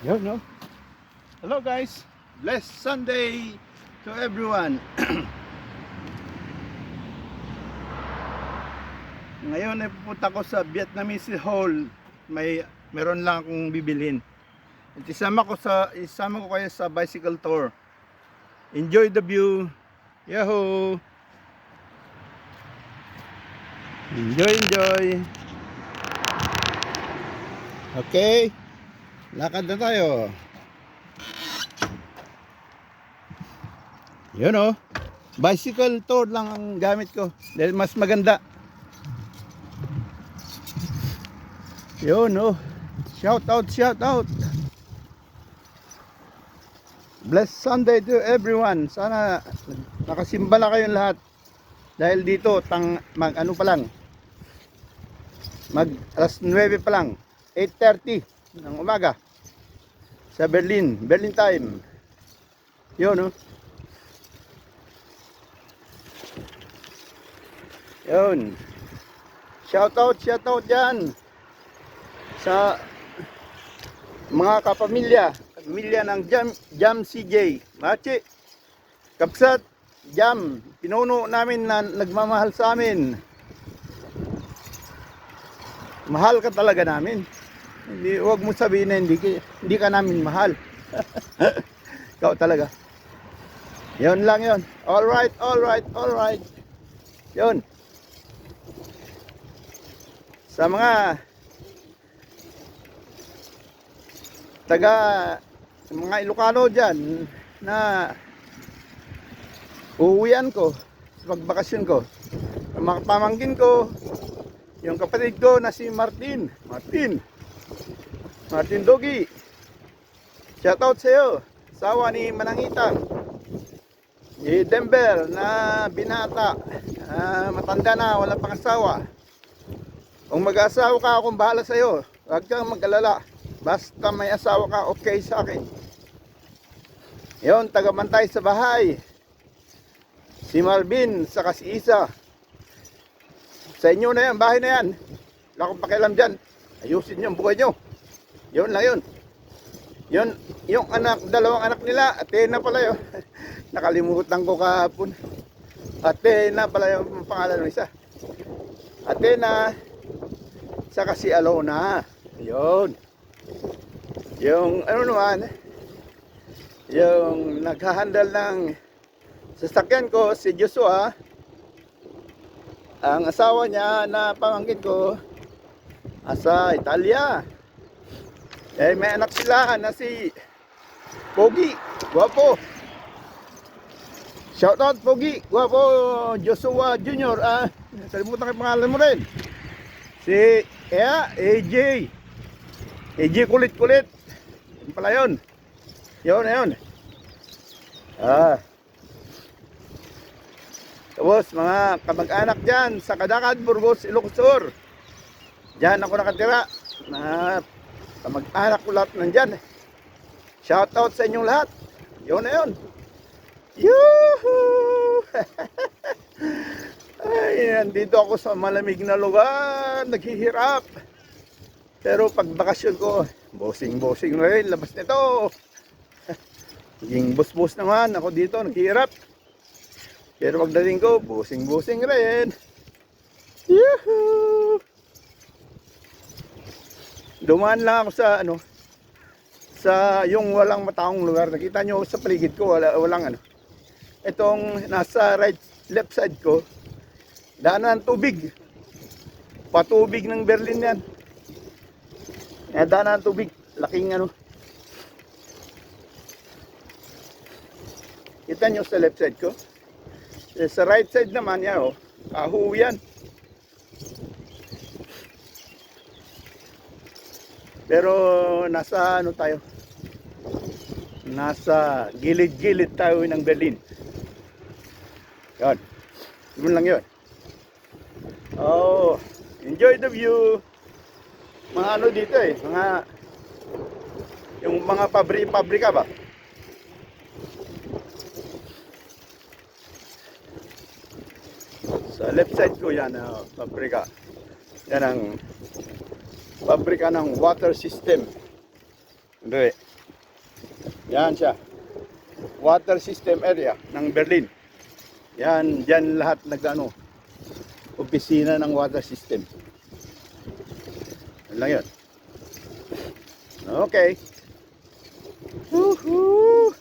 Yun, no? Hello guys, blessed Sunday to everyone. Ngayon ay pupunta ko sa Vietnamese Hall. Meron lang akong bibilhin. At isama ko kayo sa bicycle tour. Enjoy the view. Yahoo! Enjoy. Okay. Lakad na tayo. Yun, oh. Bicycle tour lang ang gamit ko dahil mas maganda. Yun, oh. Shout out. Blessed Sunday to everyone. Sana nakasimba na kayong lahat. Dahil dito ano pa lang. Alas 9 pa lang. 8:30 ng umaga. Sa Berlin time. Yun, oh. Yun. Shout out dyan sa mga kapamilya ng Jam CJ, Machi, Kapsat, Jam, pinuno namin na nagmamahal sa amin. Mahal ka talaga namin. Huwag mo sabihin na hindi ka namin mahal. Ikaw talaga. Yun lang yun. Alright. Yun. Sa mga mga Ilocano dyan na uuwian ko sa pagbakasyon ko, ang mga pamangkin ko, yung kapatid ko na si Martin Dogi, shoutout sa iyo, asawa ni Manangitang, si Denver na binata, matanda na, wala pang asawa. Kung mag-asawa ka, akong bahala sa iyo, huwag kang mag-alala. Basta may asawa ka, okay sa akin. Yun, taga-bantay sa bahay. Si Marvin, saka si Isa. Sa inyo na yan, bahay na yan. Wala akong pakialam dyan. Ayusin nyo ang buhay nyo. Yun lang yun. Yun, yung dalawang anak nila, Athena pala yun. Nakalimutan ko kahapon. Athena pala yung pangalan ng isa. Athena, saka si Alona. Yun. Yung ano naman, yung naghahandle ng sasakyan ko, si Joshua, ang asawa niya na pamangkin ko, asa Italia. May anak sila na si Pogi, guwapo. Shoutout Pogi, guwapo, Joshua Jr. Kalimutan ko pangalan mo rin. Si AJ kulit. Yun pala yun. Yun. Tapos mga kamag-anak dyan sa Kadakad, Burgos, Ilocos Sur. Dyan ako nakatira. Kamag-anak ko lahat nandyan. Shoutout sa inyong lahat. Yun na yun. Yuhuu! Ay, nandito ako sa malamig na lugar. Naghihirap. Pero pag bakasyon ko, bossing na rin, labas nito. Naging boss naman, ako dito, naghihirap. Pero pagdating ko, bossing rin. Yuhuu! Dumaan lang ako sa yung walang mataong lugar. Nakita nyo sa paligid ko, walang Itong nasa left side ko, daanan ng tubig. Patubig ng Berlin yan. Daanan ng tubig, laking Kita nyo sa left side ko. Sa right side naman yan, kahoy yan. Pero nasa tayo? Nasa gilid-gilid tayo ng Berlin. Yun. Yun lang yun. Oh, enjoy the view. Mga dito yung mga pabrika ba? Sa left side ko yan, pabrika. Yan ang pabrika ng water system. Ito Yan siya. Water system area ng Berlin. Yan, dyan lahat nag-ano, opisina ng water system. Yan lang yun. Okay. Woohoo!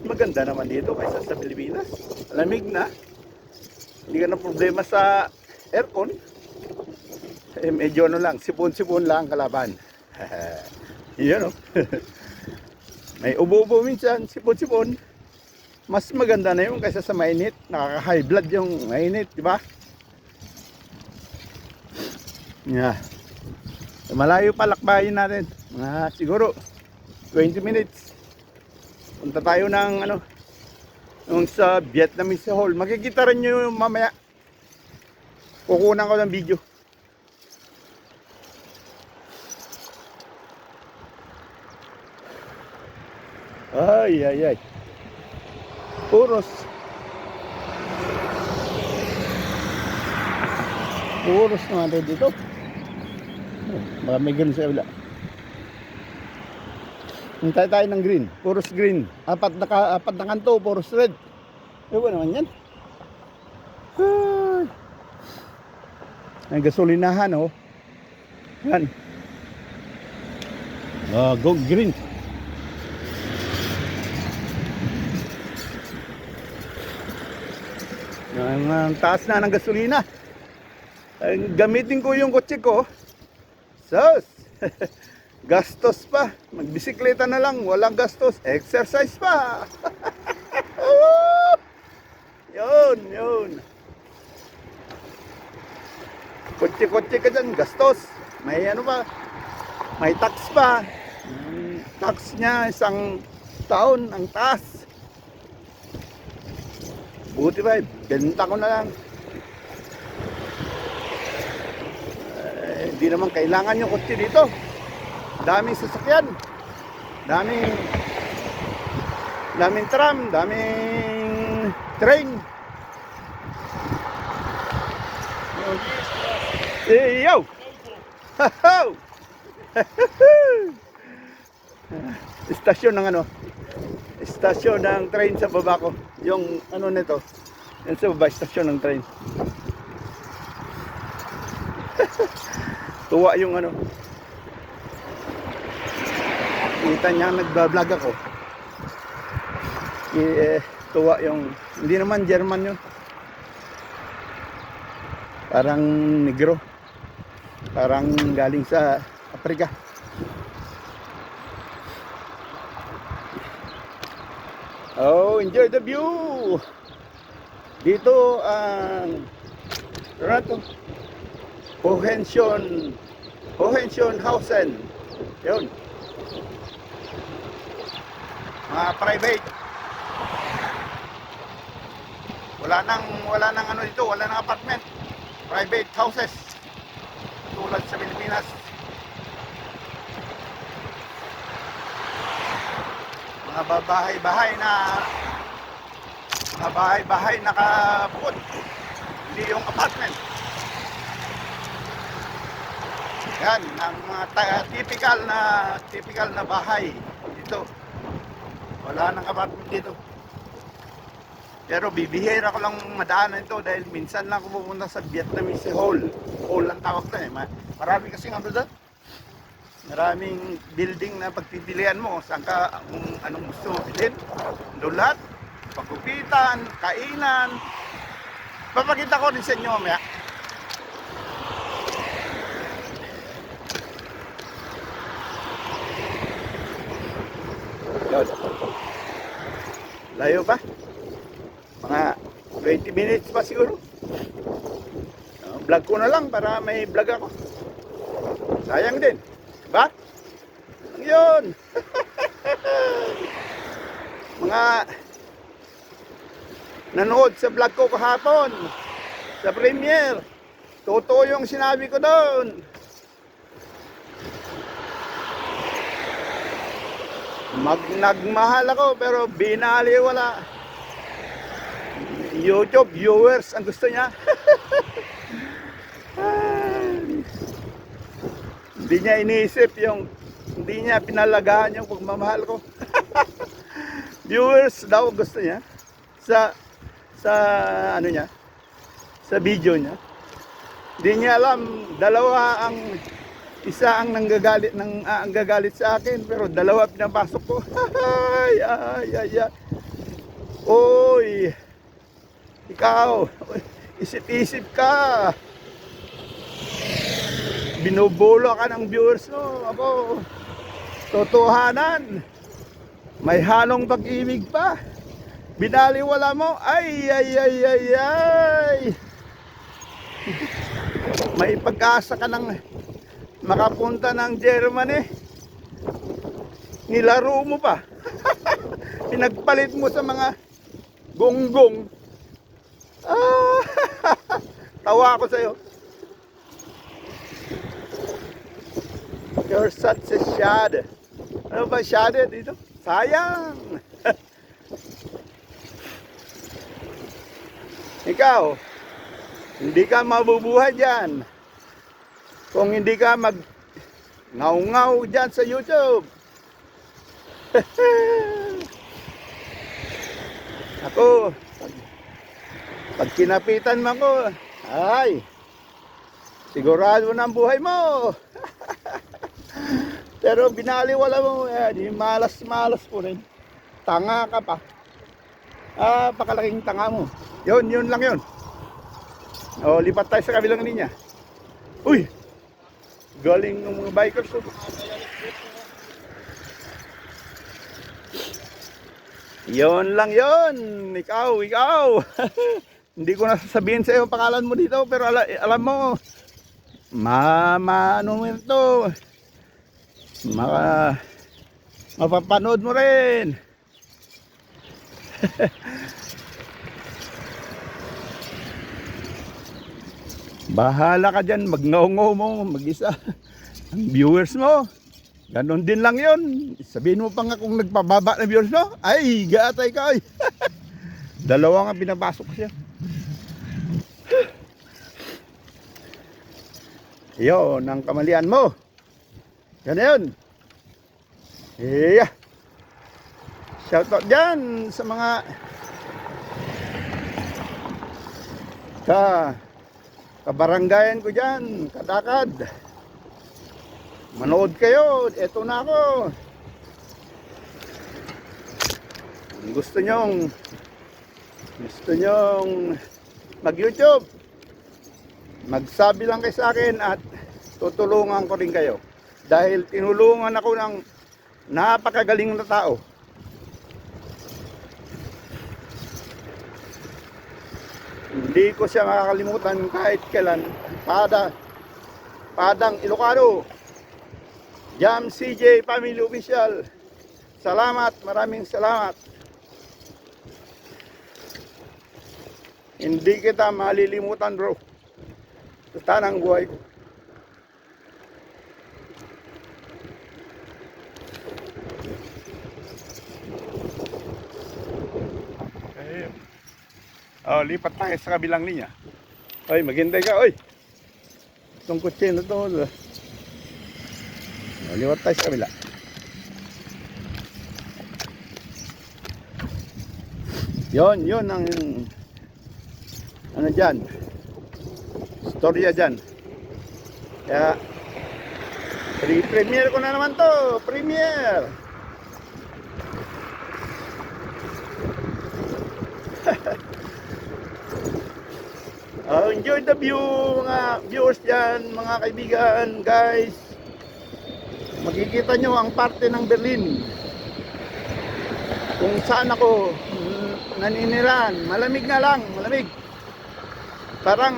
Maganda naman dito kaysa sa Pilipinas. Lamig na. Hindi ka na problema sa aircon. Eh, medyo ano lang, sipon-sipon lang kalaban. Yun o. May ubo-ubo minsan, sipon-sipon. Mas maganda na yun kaysa sa mainit. Nakaka-high blood yung mainit, di ba? Yeah. Malayo pa lakbayin natin. Siguro 20 minutes. Punta tayo ng ano, yung sa Vietnamese Hall. Makikita rin nyo mamaya. Kukunan ko ng video. Ay, ay, ay. Puros. Puros naman dito. Baka may green sa kabila. Hintay tayo ng green. Puros green. Apat na kanto, puros red. Ewan naman yan. Ang gasolinahan, oh. Yan. Go green. Ang taas na ng gasolina. Gamitin ko yung kotse ko. Sus! Gastos pa. Magbisikleta na lang. Walang gastos. Exercise pa. Yun. Kotse-kotse ka dyan. Gastos. May ano pa. May tax pa. Tax niya isang taon. Ang taas. Buti ba, benta ko na lang. Hindi naman kailangan yung kotse dito. Daming sasakyan. Daming tram, daming train. Yo! Istasyon ng ano? Istasyon ng train sa baba ko. Yung ano nito. Yan sa baba, istasyon ng train. Tuwa yung ano. Kita niya nagbablog ako. Tuwa yung, hindi naman German yun. Parang negro. Parang galing sa Africa. Oh, enjoy the view. Dito ang Hohenschönhausen. Yun. Mga private. Wala nang ano dito, wala nang apartment. Private houses. Tulad sa Pilipinas. Mga bahay-bahay nakabukod. Hindi yung apartment. Yan, ang mga typical na bahay dito. Wala nang apartment dito. Pero bibihira ko lang madaanan ito dahil minsan lang ako pupunta sa Vietnamese Hall. Hall ang tawag na eh. Marami kasing ano doon. Maraming building na pagpipilian mo. Saan ka, anong gusto mo bilhin. Doon lahat. Pagkupitan, kainan. Papakita ko rin sa inyo mamaya. Yun. Layo pa. Mga 20 minutes pa siguro. Vlog ko na lang para may vlog ako. Sayang din. Diba? Yun. Mga nanood sa vlog ko kahapon. Sa premiere. Totoo yung sinabi ko doon. Nagmahal ako pero binaliwala. YouTube viewers ang gusto niya. Hindi niya iniisip yung, hindi niya pinalagaan yung pagmamahal ko. Viewers daw gusto niya sa ano niya, sa video niya. Hindi niya alam, dalawa ang, isa ang nanggagalit, ang gagalit sa akin, pero dalawa pinapasok ko. Ay, ay, ay, ay. Oy, ikaw, isip-isip ka. Binubulo ka ng viewers mo. Ako, totohanan. May halong pag-ibig pa. Binaliwala mo. Ay, ay, ay, ay, ay. May pag-asa ka ng makapunta ng Germany. Nilaro mo pa. Pinagpalit mo sa mga gonggong. Ah, tawa ako sa'yo. You're such a shad. Ano ba shad dito? Sayang. Ikaw, hindi ka mabubuhay dyan kung hindi ka mag ngaw-ngaw dyan sa YouTube. Ako, pag kinapitan mo ko, ay, sigurado na ang buhay mo. Pero binaliwala mo, di malas-malas po rin. Tanga ka pa. Ah, pakalaking tanga mo. Yun lang yun. O, lipat tayo sa kabilang linya. Uy! Galing ng mga bikers. Yun lang yun. Ikaw. Hindi ko na sasabihin sa iyo ang pangalan mo dito, pero alam mo, ano mo ito, mapapanood mo rin. Bahala ka dyan, magngaw-ngaw mo, mag-isa. Ang viewers mo, ganon din lang yun. Sabihin mo pa nga kung nagpababa na viewers mo, ay, gaatay ka ay. Dalawa nga pinapasok siya. Yun, ang kamalian mo. Yan yun. Yeah. Shoutout dyan sa mga kabaranggayan ko dyan, kadakad. Manood kayo, eto na ako. Kung gusto nyong mag-YouTube, magsabi lang kayo sa akin at tutulungan ko rin kayo. Dahil tinulungan ako ng napakagaling na tao. Hindi ko siya makakalimutan kahit kailan. Padang Ilocano, Jam CJ Family Official. Salamat, maraming salamat. Hindi kita malilimutan, bro. Sa tanang buhay ko. Oh, lipat tayo sa kabilang linya. Oy, maghintay ka, oy. Itong kutsi na to. Oh, lipat tayo sa kabila. Yun ang ano dyan. Storya dyan. Kaya, premiere ko na naman to. Premiere. Enjoy the view, mga viewers dyan, mga kaibigan, guys. Makikita nyo ang parte ng Berlin kung saan ako naniniran. Malamig na lang, malamig. Parang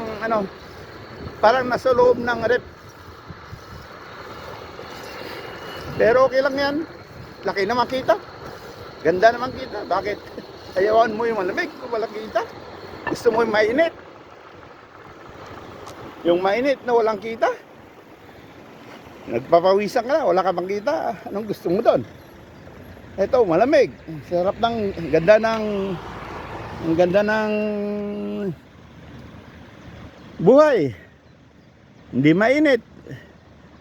parang nasa loob ng rep. Pero okay lang yan. Laki naman kita. Ganda naman kita. Bakit? Ayawan mo yung malamig kung wala kita. Gusto mo yung mainit. Yung mainit na walang kita. Nagpapawisan ka na, wala ka bang kita. Anong gusto mo doon? Ito, malamig. Sarap ng, ang ganda ng buhay. Hindi mainit.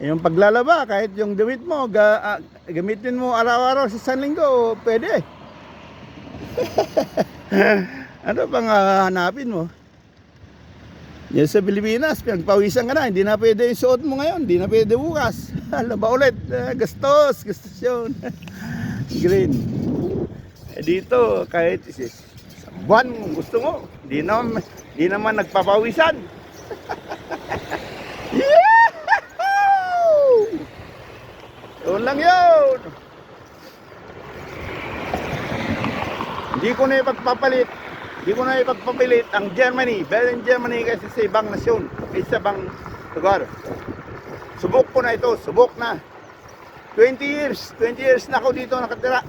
Yung paglalaba, kahit yung damit mo, gamitin mo araw-araw sa isang linggo, pwede. Ano bang hanapin mo? Yan sa Pilipinas, pinagpawisan ka na, hindi na pwede yung suot mo ngayon, hindi na pwede bukas. Laba ulit, gastos yun. Green. Dito, kahit sa buwan gusto mo, di naman nagpapawisan. Yahoo! Yun lang yun. Hindi ko na ipagpapalit ang Germany, better than Germany kasi sa ibang nasyon, sa ibang lugar. Subok ko na ito, subok na. 20 years na ako dito nakatira.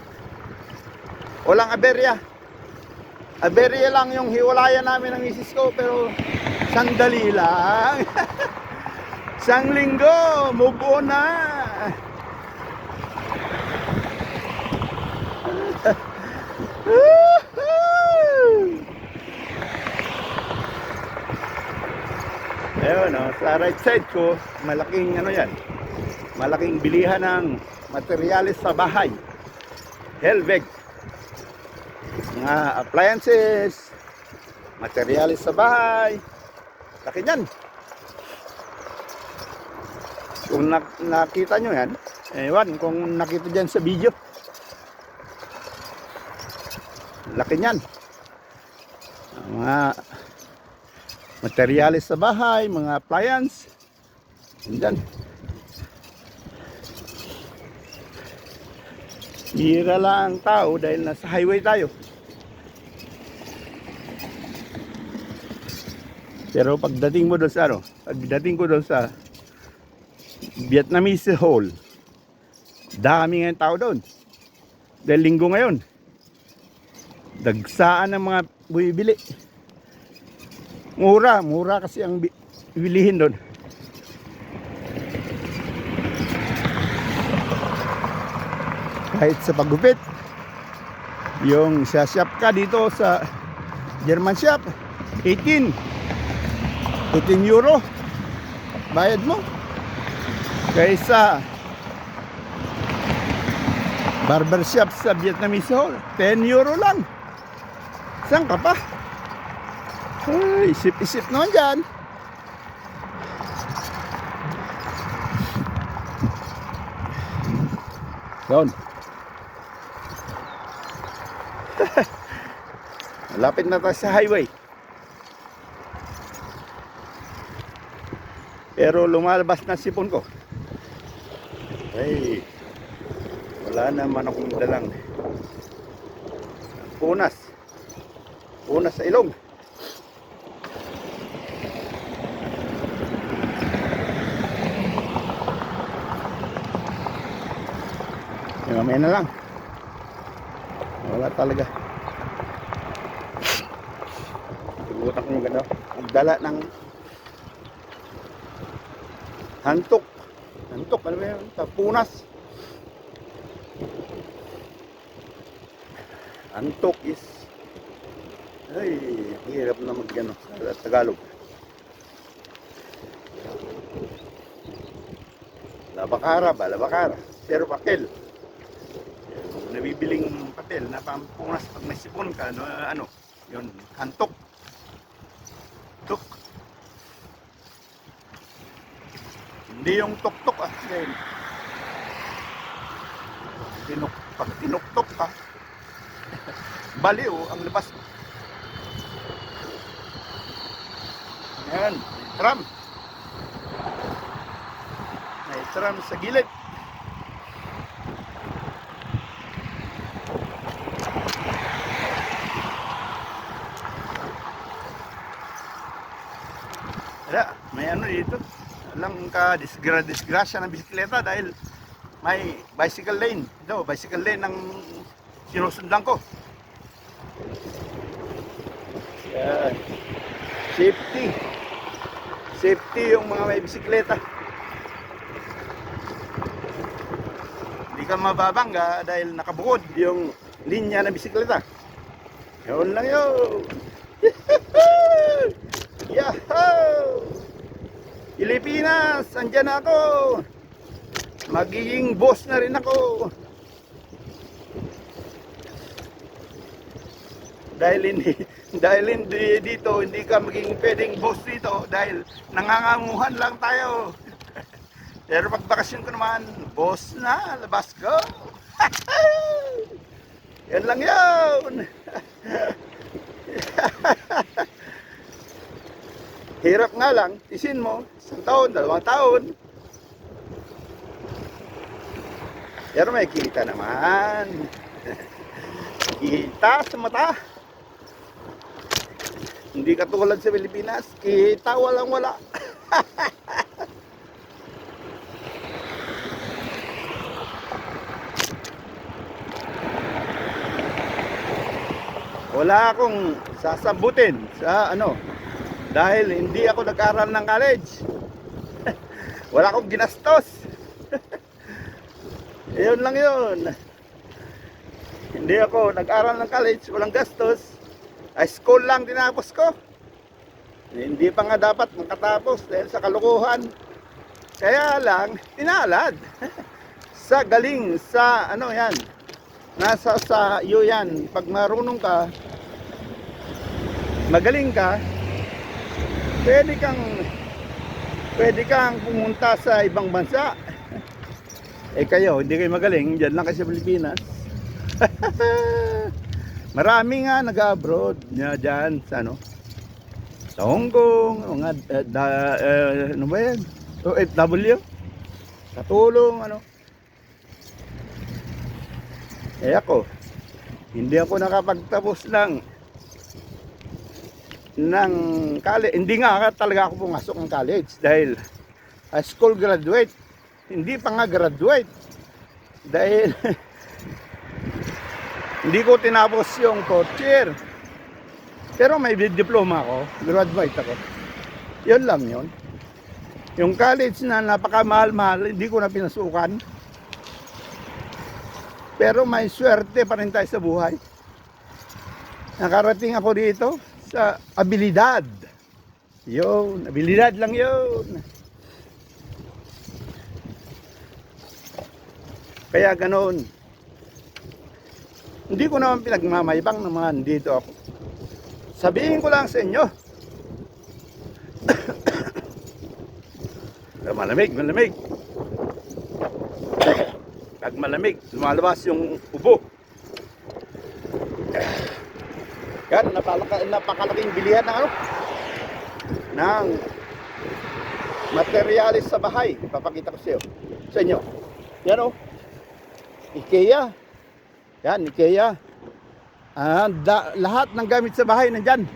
Walang aberya. Aberya lang yung hiwalayan namin ng misis ko, pero sandali lang. Isang linggo, move on na. Ayun, sa right side ko, malaking yan. Malaking bilihan ng materyales sa bahay. Helveg. Mga appliances, materyales sa bahay. Laki yan. Kung nakita nyo yan, ewan kung nakita dyan sa video. Laki yan. Mga materyales sa bahay, mga appliance. Yan. Hira lang ang tao dahil nasa highway tayo. Pero pagdating mo doon sa pagdating ko doon sa Vietnamese Hall, dami nga tao doon. Dahil linggo ngayon. Dagsaan ng mga bumibili. Mura kasi ang bilihin doon. Kahit sa paggupit, yung sa shop ka dito sa German shop, 18 euro bayad mo. Kaysa barber shop sa Vietnamese Hall, 10 euro lang. Saan ka pa? Ay, isip-isip naman dyan. Doon. Malapit na tayo sa highway. Pero lumalabas na sipon ko. Ay, wala naman akong dalang punas sa ilong. Mamaya na lang. Wala talaga. Subukan ko maganda. Magdala ng hantok. Hantok, ano ba yun? Punas. Hantok is ay, hirap na mag-ano sa Tagalog. Labakara. Pero pakel. Nabibiling papel na pampunas pag may sipon ka, yun, hantok. Tuk. Hindi yung tok-tok dahil pag tinuktok ka, baliw ang labas. Ayan, may tram sa gilid. May dito. Alam ka, disgrasya ng bisikleta dahil may bicycle lane. Ito, bicycle lane ang sinusundan ko. Yan. Safety yung mga may bisikleta. Hindi ka mababangga dahil nakabukod yung linya ng bisikleta. Yun lang yun. Yahoo! Pilipinas, andyan ako. magiging boss na rin ako. Dahil hindi dito, hindi ka magiging pwedeng boss dito dahil nanganganguhan lang tayo. Pero pag bakasyon ko naman, boss na, labas ko. Yan lang yun. Hirap nga lang, tisin mo, 1 taon, 2 taon. Pero may kita naman. Kita sa mata. Hindi katulad sa Pilipinas, kita walang wala. Wala akong sasabutin sa ano, dahil hindi ako nag-aral ng college. Wala akong ginastos. Yun lang yun. Hindi ako nag-aral ng college, walang gastos. High school lang tinapos ko. Hindi pa nga dapat makatapos dahil sa kalukuhan. Kaya lang, tinalad. Sa galing, sa ano yan, nasa sa iyo yan. Pag marunong ka, magaling ka, pwede kang pumunta sa ibang bansa. Eh kayo, hindi kayo magaling, dyan lang kayo sa Pilipinas. Marami nga nag-abroad niya dyan sa ano, sa Hong Kong, mga ano ba yan? OFW, katulong ano. Eh ako, hindi ako nakapagtapos ng college. Hindi nga talaga ako pumasok ng college dahil high school graduate. Hindi pa nga graduate dahil hindi ko tinapos yung 4th year. Pero may diploma ako, graduate ako. Yun lang yun. Yung college na napakamahal-mahal, hindi ko na pinasukan. Pero may swerte pa rin tayo sa buhay. Nakarating ako dito sa abilidad. Yun, abilidad lang yun. Kaya ganoon. Hindi ko naman pinagmamayabang naman dito ako. Sabihin ko lang sa inyo. Malamig. Pag malamig, lumalabas yung ubo. Yan, napakalaking bilihan ng ano? Ng materialis sa bahay. Papakita ko sa inyo. Yan o. IKEA. Yan, IKEA. Lahat ng gamit sa bahay nandyan.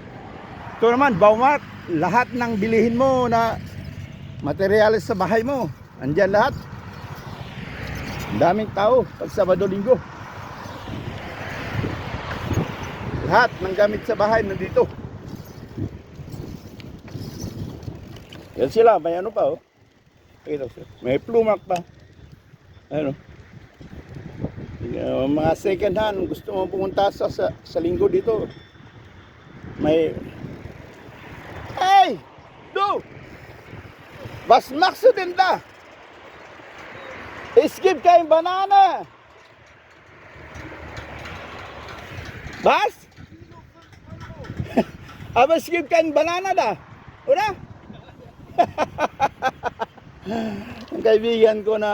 Ito naman, Baumark. Lahat ng bilihin mo na materialis sa bahay mo, andyan lahat. Ang daming tao pag Sabado-Linggo. Lahat ng gamit sa bahay nandito. Yan sila, may ano pa oh. May Plumark pa. Ano? Mga second hand, gusto mo pumunta sa linggo dito. May Hey! Do! Was machst du denn da? Es gibt kein Banane. Was? Aber es gibt kein Banana da, oder? Ang kaibigan ko na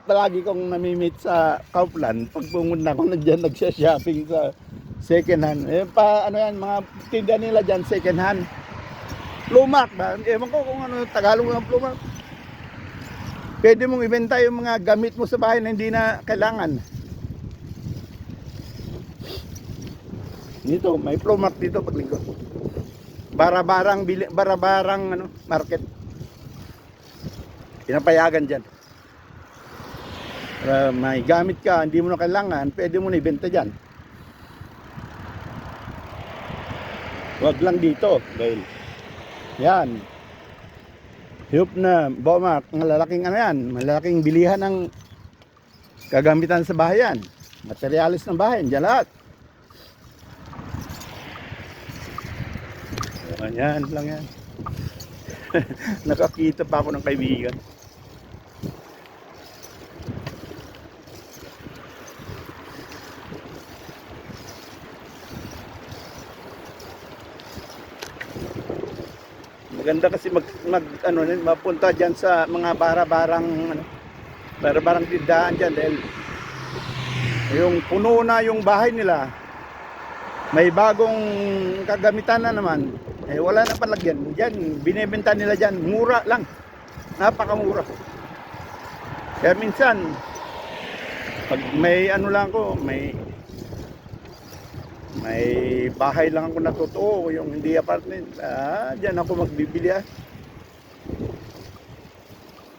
palagi kong namimit sa Kaufland, pag pumunta ko nandiyan nagsha-shopping sa second hand. Eh, ano yan, mga tinda nila dyan, second hand. Plumark ba? Ewan ko kung ano Tagalog ng Plumark. Pwede mong ibenta yung mga gamit mo sa bahay na hindi na kailangan. Dito, may Plumark dito paglinggo. Barabarang ano, market. Pinapayagan dyan. May gamit ka, hindi mo na kailangan, pwede mo na ibenta dyan. Huwag lang dito, dahil yan. Hiyop na, Baumark, malalaking ano yan, malalaking bilihan ng kagamitan sa bahay yan. Materialis ng bahay, dyan lahat. Yan lang yan. Nakakita pa ako ng kaibigan. Maganda kasi mapunta diyan sa mga bara-barang tindahan diyan dahil yung puno na yung bahay nila. May bagong kagamitan na naman. Wala na palagyan. Diyan binebenta nila diyan, mura lang. Napakamura. Kaya minsan pag may lang ko, may bahay lang ako na totoo, yung hindi apartment, diyan ako magbibili.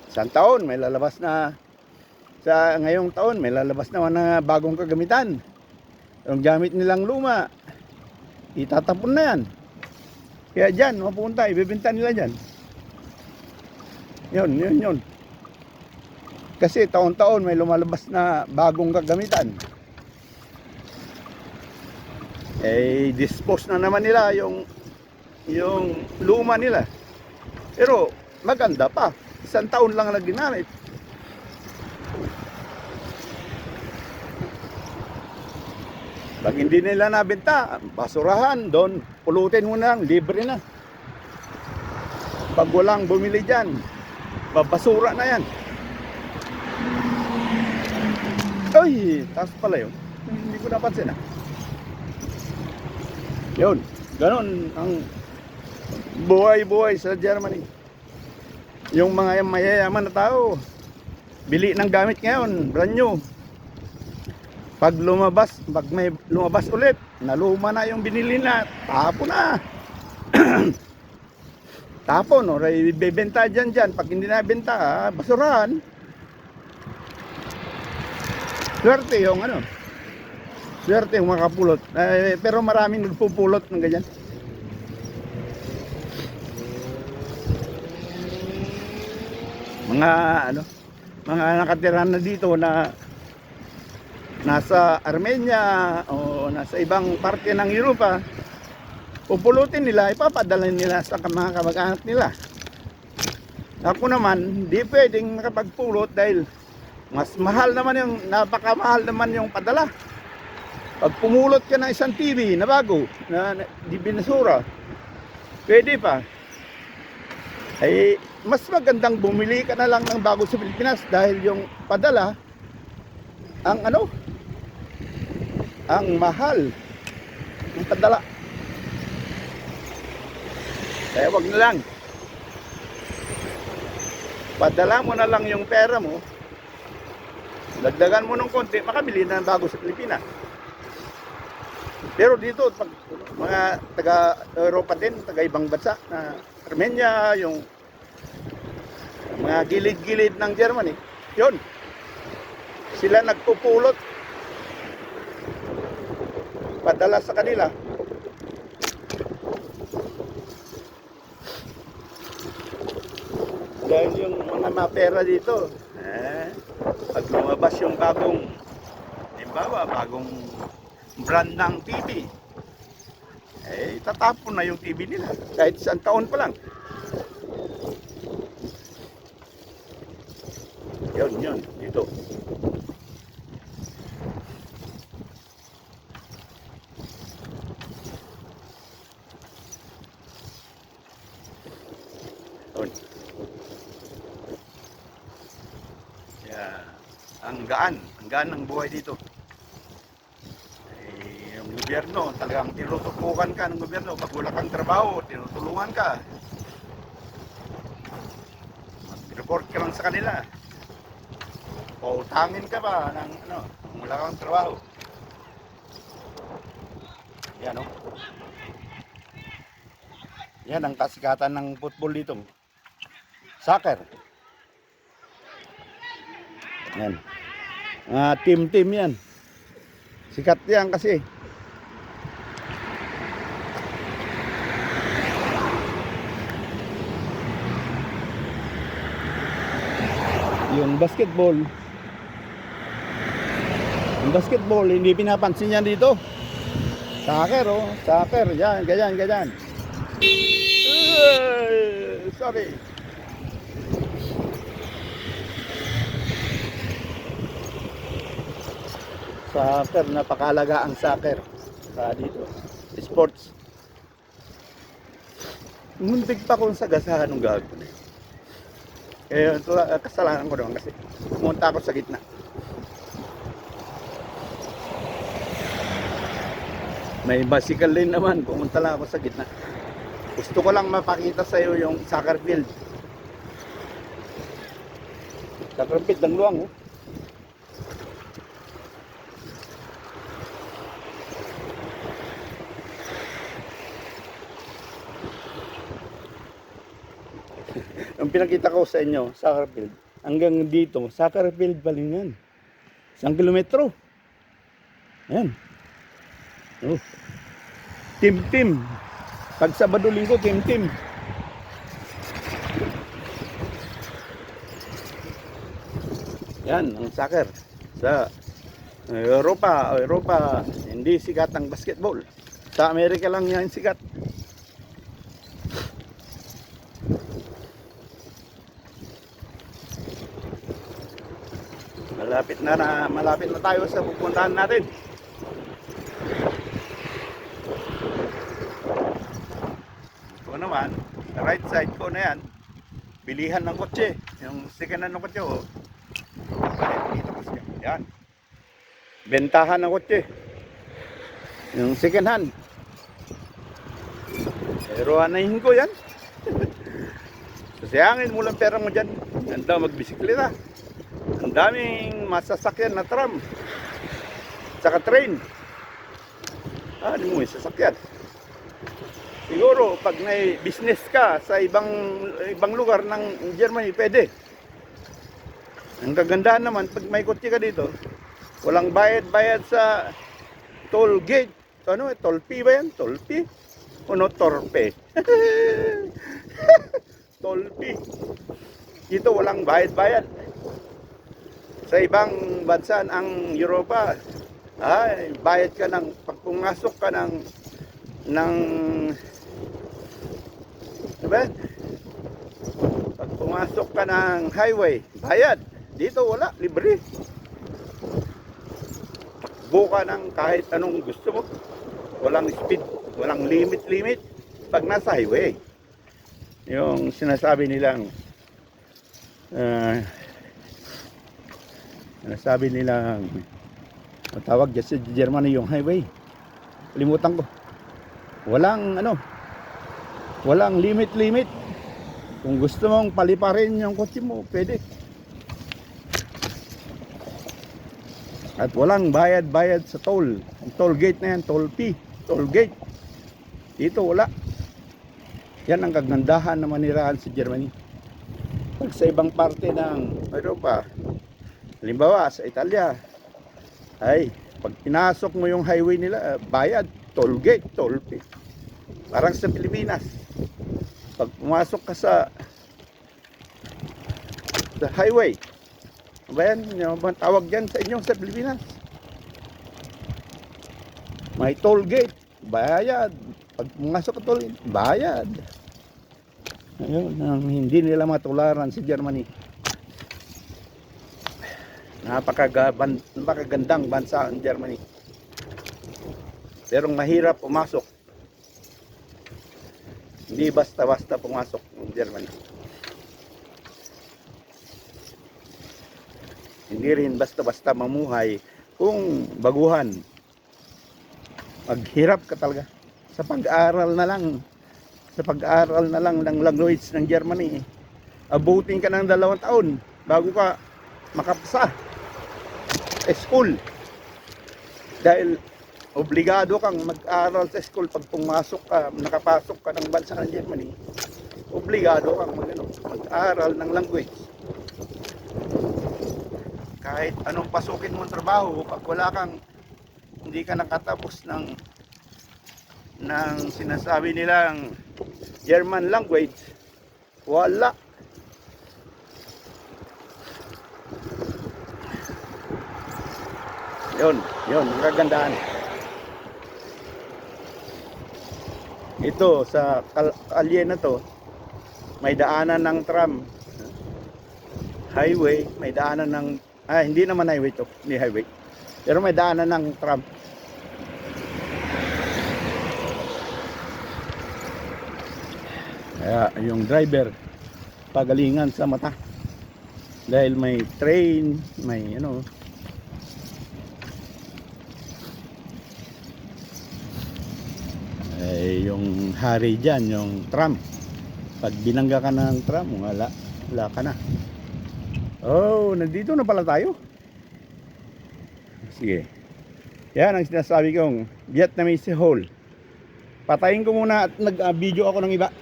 Isang taon may lalabas na, sa ngayong taon may lalabas na bagong kagamitan. Yung gamit nilang luma, itatapon na yan. Kaya diyan mapunta, ibebenta nila diyan. Yun. Kasi taon-taon may lumalabas na bagong kagamitan. Dispose na naman nila yung luma nila. Pero maganda pa. Isang taon lang na ginamit. Pag hindi nila nabenta, basurahan doon, pulutin mo na, libre na. Pag walang bumili dyan, babasura na yan. Ay, taas pala yun. Hindi ko napansin Yun, ganun ang buhay-buhay sa Germany. Yung mga mayayaman na tao, bili ng gamit ngayon, brand new. Pag may lumabas ulit, naluma na yung binili na, tapon na. Tapon, ibebenta dyan. Pag hindi na benta, basurahan. Swerte yung makapulot. Pero maraming nagpupulot ng ganyan. Mga nakatira na dito na nasa Armenia o nasa ibang parte ng Europa, pupulutin nila, ipapadala nila sa mga kamag-anak nila. Ako naman, hindi pwedeng makapagpulot dahil mas mahal naman napakamahal naman yung padala. Pag pumulot ka ng isang TV na bago, na di binasura, pwede pa. Mas magandang bumili ka na lang ng bago sa Pilipinas dahil yung padala, ang mahal ng padala. Kaya wag na lang. Padala mo na lang yung pera mo, dagdagan mo ng konti, makabili na ng bago sa Pilipinas. Pero dito, pag mga taga-Europa din, taga-ibang bansa, na Armenia, yung mga gilid-gilid ng Germany, yun, sila nagpupulot, padala sa kanila. Dahil yung mga mapera dito, pag lumabas yung bagong brand ng TV, tatapon na yung TV nila kahit isang taon pa lang. Yun dito. Yun. Ang gaan ng buhay dito. Yung gobyerno, talagang tinutupukan ka ng gobyerno. Pag wala kang trabaho, tinutulungan ka. Mag-report ka lang sa kanila. Pautangin ka ba ng kung wala kang trabaho. Yan Yan ang kasikatan ng football dito. Soccer. Yan. Team yan. Sikat yan kasi. Yung basketball, hindi pinapansin yan dito. Soccer, yan, ganyan. Sorry. Soccer, napakalaga ang soccer sa dito. Sports. muntik pa kung sagasahan ng gago na yun. Ito, kasalanan ko naman kasi pumunta ako sa gitna. May bicycle lane naman, pumunta lang ako sa gitna. Gusto ko lang mapakita sa iyo yung soccer field. Soccer field ng luwang, oh. Ang pinakita ko sa inyo, soccer field. Hanggang dito, soccer field pa rin yan. 1 kilometro. Ayan. Oh. Team. Pag Sabado Linggo, team. Yan, ang soccer. Sa Europa, hindi sikat ang basketball. Sa Amerika lang yan sikat. Malapit na tayo sa pupuntahan natin. Ito naman, right side ko na yan, bilihan ng kotse. Yung second hand ng kotse, oh. Dito kasi yan. Bentahan ng kotse. Yung second hand. Pero anahin ko yan. Sasayangin mo lang pera mo dyan. Ganda magbisikleta. Ang daming masasakyan na tram. Saka train. Ano mo yung sasakyan? Siguro pag may business ka sa ibang lugar ng Germany, pwede. Ang kagandahan naman, pag may kotse ka dito, walang bayad sa toll gate. Ano, toll fee ba yan? Toll fee? O no, torpe? Toll fee. Dito walang bayad. Sa ibang bansa ang Europa, bayad ka ng, pag pumasok ka ng diba? Pag pumasok ka ng highway, bayad. Dito wala, libre. Takbo ka ng kahit anong gusto mo. Walang speed, walang limit. Pag nasa highway. Yung sinasabi nilang tawag dyan sa Germany yung highway. Kalimutan ko. Walang limit. Kung gusto mong paliparin yung kotse mo, pwede. At walang bayad sa toll. Ang toll gate na yan, toll fee, toll gate. Dito wala. Yan ang kagandahan na manirahan sa Germany. Pag sa ibang parte ng Europa, halimbawa sa Italia, ay pag pinasok mo yung highway nila, bayad, toll gate, toll fee. Parang sa Pilipinas, pag pumasok ka sa highway, ba yan, yung tawag dyan sa inyo sa Pilipinas, may toll gate, bayad. Pag pumasok ka toll gate, bayad. Ayun, hindi nila matularan sa Germany. Napakagandang bansa ang Germany. Pero mahirap pumasok. Hindi basta-basta pumasok ng Germany. Hindi rin basta-basta mamuhay kung baguhan. Maghirap ka talaga. Sa pag-aaral na lang ng language ng Germany. Abutin ka ng 2 taon bago ka makapasa sa school. Dahil obligado kang mag-aral sa school pag pumasok ka, nakapasok ka ng bansa ng Germany. Obligado kang mag-aral ng language. Kahit anong pasukin mong trabaho, pag hindi ka nakatapos ng sinasabi nilang German language, wala. Yun, ang kagandahan. Ito, sa kalye na to, may daanan ng tram. Highway, may daanan ng, hindi naman highway to, hindi highway. Pero may daanan ng tram. Kaya yung driver pagalingan sa mata. Dahil may train, may ano. Yung hari dyan, yung tram. Pag binangga ka ng tram, wala ka na. Oh, nandito na pala tayo. Sige. Yan ang sinasabi kong Vietnamese hole. Patayin ko muna at nag-video ako ng iba.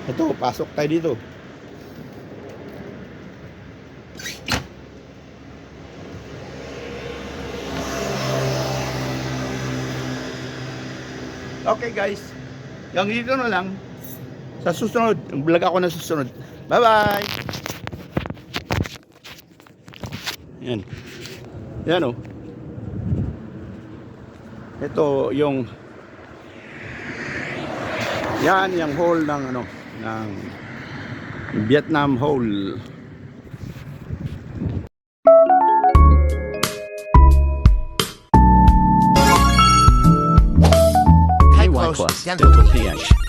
Ito, pasok tayo dito. Okay guys, yung dito na lang. Sa susunod, vlog ako na susunod. Bye bye. Yan. Yan oh. Ito yung yan yung hole ng ano ng Vietnam hole. Plus dental pH.